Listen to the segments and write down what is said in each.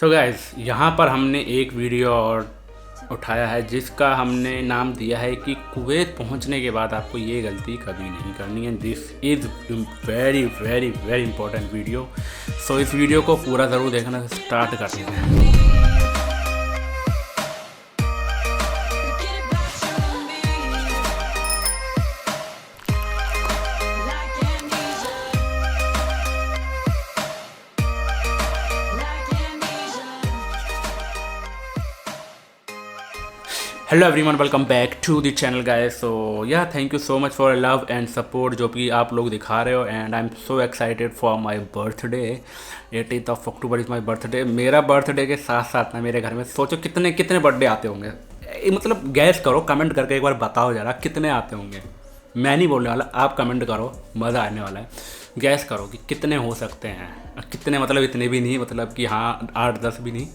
So guys, यहाँ पर हमने एक वीडियो और उठाया है जिसका हमने नाम दिया है कि कुवैत पहुँचने के बाद आपको ये गलती कभी नहीं करनी है। This is very very very important video. So इस वीडियो को पूरा ज़रूर देखना। स्टार्ट करते हैं। Hello everyone, welcome back to the channel guys. So yeah thank you so much for love and support जो कि आप लोग दिखा रहे हो। And I am so excited for my birthday. 18th of October is my birthday. मेरा birthday के साथ साथ ना मेरे घर में सोचो कितने कितने बर्थडे आते होंगे। मतलब गैस करो, कमेंट करके एक बार बताओ ज़रा कितने आते होंगे। मैं नहीं बोलने वाला, आप कमेंट करो, मज़ा आने वाला है। गैस करो कि कितने हो सकते हैं। कितने मतलब इतने भी नहीं, मतलब कि हाँ 8-10 भी नहीं,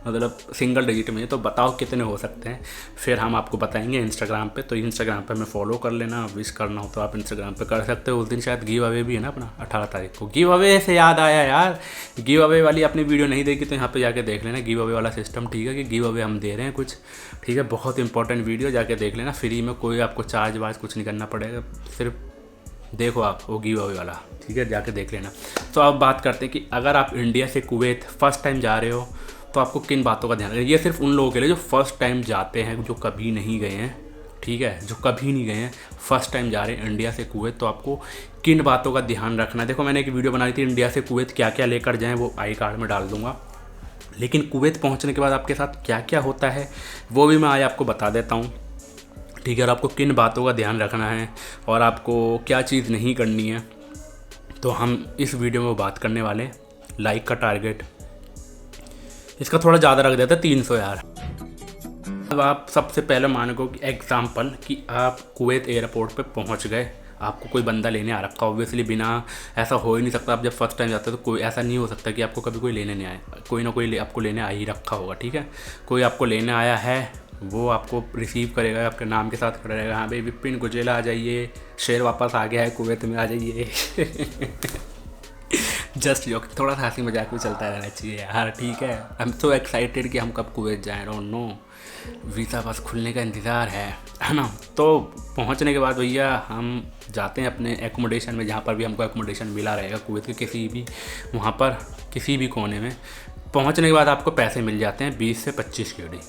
मतलब सिंगल डिजिट में। तो बताओ कितने हो सकते हैं, फिर हम आपको बताएंगे इंस्टाग्राम पे। तो इंस्टाग्राम पे हमें फॉलो कर लेना। विश करना हो तो आप इंस्टाग्राम पे कर सकते हो। उस दिन शायद गिव अवे भी है ना अपना 18 तारीख को। गिव अवे से याद आया यार, गिव अवे वाली अपनी वीडियो नहीं देखी तो यहाँ पे जाके देख लेना गिव अवे वाला सिस्टम। ठीक है कि गिव अवे हम दे रहे हैं कुछ, ठीक है। बहुत इंपॉर्टेंट वीडियो, जाके देख लेना फ्री में। कोई आपको चार्ज वार्ज कुछ नहीं करना पड़ेगा, सिर्फ देखो आप वो गिव अवे वाला, ठीक है, जाके देख लेना। तो अब बात करते हैं कि अगर आप इंडिया से कुवैत फर्स्ट टाइम जा रहे हो तो आपको किन बातों का ध्यान रखना। ये सिर्फ उन लोगों के लिए जो फर्स्ट टाइम जाते हैं, जो कभी नहीं गए हैं, ठीक है, जो कभी नहीं गए हैं, फर्स्ट टाइम जा रहे हैं इंडिया से कुवैत, तो आपको किन बातों का ध्यान रखना है। देखो मैंने एक वीडियो बनाई थी इंडिया से कुवैत क्या क्या लेकर जाएं, वो आई कार्ड में डाल दूंगा। लेकिन कुवैत पहुंचने के बाद आपके साथ क्या क्या होता है वो भी मैं आज आपको बता देता हूँ, ठीक है। और आपको किन बातों का ध्यान रखना है और आपको क्या चीज़ नहीं करनी है, तो हम इस वीडियो में बात करने वाले हैं। लाइक का टारगेट इसका थोड़ा ज़्यादा रख देता है, 300 यार। अब आप सबसे पहले मानो कि एग्जाम्पल कि आप कुवैत एयरपोर्ट पे पहुंच गए, आपको कोई बंदा लेने आ रखा। ऑब्वियसली बिना ऐसा हो ही नहीं सकता। आप जब फर्स्ट टाइम जाते हो तो कोई ऐसा नहीं हो सकता कि आपको कभी कोई लेने नहीं आए। कोई ना कोई आपको लेने आ ही रखा होगा, ठीक है। कोई आपको लेने आया है, वो आपको रिसीव करेगा, आपके नाम के साथ खड़ा रहेगा। हाँ भाई विपिन गुजेला आ जाइए, शेर वापस आ गया है कुवैत में, आ जाइए। जस्ट जोक, थोड़ा सा हंसी मजाक भी चलता रहना चाहिए यार, ठीक है। आई एम सो एक्साइटेड कि हम कब कुवैत जाएँ। डोंट नो, वीज़ा बस खुलने का इंतज़ार है ना। तो पहुंचने के बाद भैया हम जाते हैं अपने एकोमोडेशन में, जहाँ पर भी हमको एकोमोडेशन मिला रहेगा कुवैत के किसी भी, वहाँ पर किसी भी कोने में। पहुँचने के बाद आपको पैसे मिल जाते हैं 20 से 25 केडी,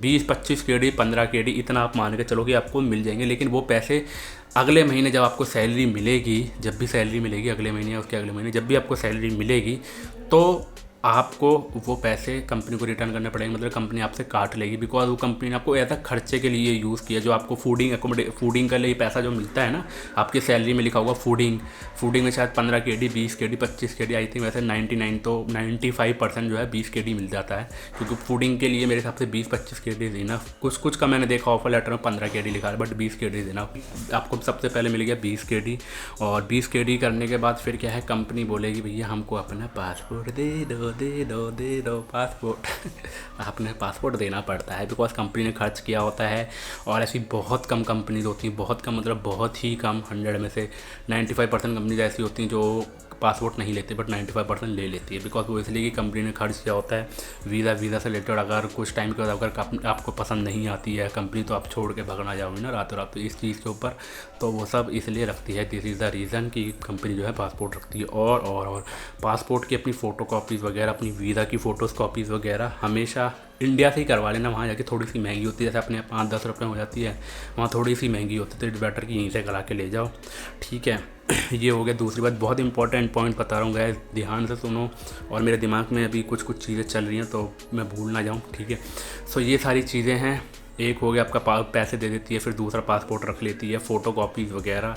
20-25 केडी, 15 केडी, इतना आप मान के चलो कि आपको मिल जाएंगे। लेकिन वो पैसे अगले महीने जब आपको सैलरी मिलेगी, जब भी सैलरी मिलेगी, अगले महीने या उसके अगले महीने जब भी आपको सैलरी मिलेगी, तो आपको वो पैसे कंपनी को रिटर्न करने पड़ेंगे। मतलब कंपनी आपसे काट लेगी, बिकॉज वो कंपनी ने आपको ऐसा खर्चे के लिए यूज़ किया। जो आपको फूडिंग के लिए पैसा जो मिलता है ना, आपकी सैलरी में लिखा होगा फूडिंग में शायद 15 KD, 20 KD, 25 KD, I think वैसे 95% जो है 20 केडी मिल जाता है। क्योंकि फूडिंग के लिए मेरे हिसाब से 20-25 केडी देना, कुछ का मैंने देखा ऑफर लेटर में 15 केडी लिखा है, बट 20 केडी देना। आपको सबसे पहले मिल गया 20 केडी। और 20 केडी करने के बाद फिर क्या है, कंपनी बोलेगी भैया हमको अपना पासपोर्ट दे दो पासपोर्ट। आपने पासपोर्ट देना पड़ता है, बिकॉज कंपनी ने खर्च किया होता है। और ऐसी बहुत कम कंपनीज होती हैं, बहुत कम मतलब बहुत ही कम, 100 में से 95% कंपनीज ऐसी होती हैं जो पासपोर्ट नहीं लेते, बट 95% ले लेती है। बिकॉज वो इसलिए कि कंपनी ने खर्च किया होता है। वीज़ा से रिलेटेड अगर कुछ टाइम के बाद अगर आपको पसंद नहीं आती है कंपनी, तो आप छोड़ के भगना जाओगे ना रातों रात। तो इस चीज़ के ऊपर तो वो सब इसलिए रखती है। दिस इज़ द रीज़न कि कंपनी जो है पासपोर्ट रखती है। और पासपोर्ट की अपनी फ़ोटो कॉपीज़ वगैरह, अपनी वीज़ा की फ़ोटोज़ कॉपीज़ वगैरह हमेशा इंडिया से ही करवा लेना। वहाँ जाके थोड़ी सी महंगी होती है, जैसे अपने 5-10 रुपये हो जाती है, वहाँ थोड़ी सी महंगी होती है। तो इट्स बेटर कि यहीं से करा के ले जाओ, ठीक है। ये हो गया। दूसरी बात, बहुत इंपॉर्टेंट पॉइंट बता रहा हूँ गाइस, ध्यान से सुनो। और मेरे दिमाग में अभी कुछ चीज़ें चल रही हैं तो मैं भूल ना जाऊँ, ठीक है। सो ये सारी चीज़ें हैं। एक हो गया आपका पैसे दे देती है, फिर दूसरा पासपोर्ट रख लेती है, फ़ोटो कॉपीज़ वगैरह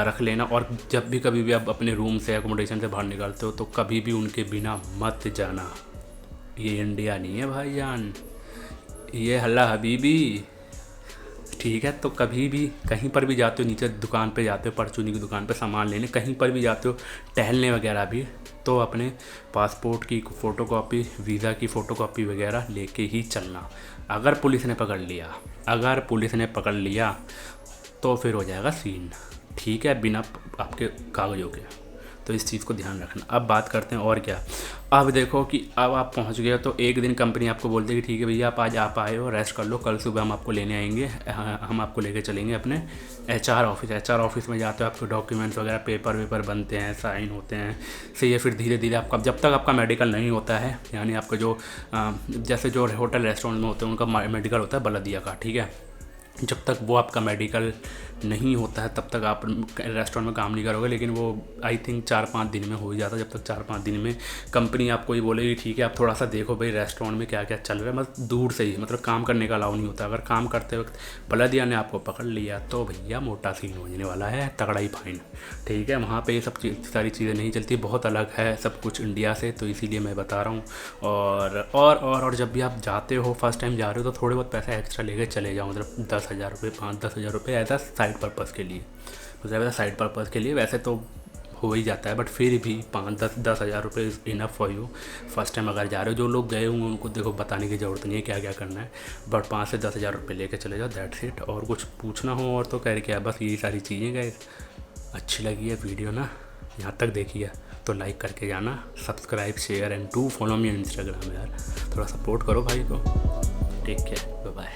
रख लेना। और जब भी कभी भी आप अपने रूम से एकोमोडेशन से बाहर निकलते हो तो कभी भी उनके बिना मत जाना। ये इंडिया नहीं है भाईजान, ये हल्ला हबीबी, ठीक है। तो कभी भी कहीं पर भी जाते हो, नीचे दुकान पे जाते हो, परचूनी की दुकान पे सामान लेने, कहीं पर भी जाते हो टहलने वगैरह भी, तो अपने पासपोर्ट की फ़ोटोकॉपी, वीज़ा की फ़ोटोकॉपी वगैरह लेके ही चलना। अगर पुलिस ने पकड़ लिया तो फिर हो जाएगा सीन, ठीक है, बिना आपके कागज़ों के। तो इस चीज़ को ध्यान रखना। अब बात करते हैं और क्या। अब देखो कि अब आप पहुंच गए हो तो एक दिन कंपनी आपको बोलती है कि ठीक है भैया आप आज आप आए हो, रेस्ट कर लो, कल सुबह हम आपको लेने आएंगे, हम आपको लेके चलेंगे अपने HR ऑफिस। HR ऑफिस में जाते हो, आपके डॉक्यूमेंट्स वगैरह पेपर वेपर बनते हैं, साइन होते हैं, सही है। फिर धीरे धीरे आपका जब तक आपका मेडिकल नहीं होता है, यानी आपका जो जैसे जो होटल रेस्टोरेंट में होते हैं उनका मेडिकल होता है बलदिया का, ठीक है, जब तक वो आपका मेडिकल नहीं होता है तब तक आप रेस्टोरेंट में काम नहीं करोगे। लेकिन वो आई थिंक 4-5 दिन में हो ही जाता है। जब तक 4-5 दिन में कंपनी आपको ये बोलेगी ठीक है आप थोड़ा सा देखो भाई रेस्टोरेंट में क्या क्या चल रहा है, मतलब दूर से ही, मतलब काम करने का अलाउ नहीं होता। अगर काम करते वक्त बलदिया ने आपको पकड़ लिया तो भैया मोटा सीन होने वाला है, तगड़ा ही फाइन, ठीक है। वहाँ पे ये सब सारी चीज़ें नहीं चलती, बहुत अलग है सब कुछ इंडिया से, तो इसीलिए मैं बता रहा हूँ। और जब भी आप जाते हो, फर्स्ट टाइम जा रहे हो, तो थोड़े बहुत पैसे एक्स्ट्रा लेके चले जाओ, मतलब 10,000 रुपये, 5-10 हज़ार रुपये एज अ साइड पर्पज़ के लिए, मतलब एज अ साइड पर्पज़ के लिए। वैसे तो हो ही जाता है, बट फिर भी 5-10 हज़ार रुपये is enough for you first time अगर जा रहे हो। जो लोग गए होंगे उनको देखो बताने की ज़रूरत नहीं है क्या क्या करना है, बट 5 से 10 हज़ार रुपये लेके चले जाओ, दैट्स इट। और कुछ पूछना हो और तो कह क्या, बस यही सारी चीज़ें गाइस। अच्छी लगी है वीडियो ना, यहाँ तक देखी है तो लाइक करके जाना, subscribe share and do follow me on Instagram यार, थोड़ा सपोर्ट करो भाई को। Take care, bye bye.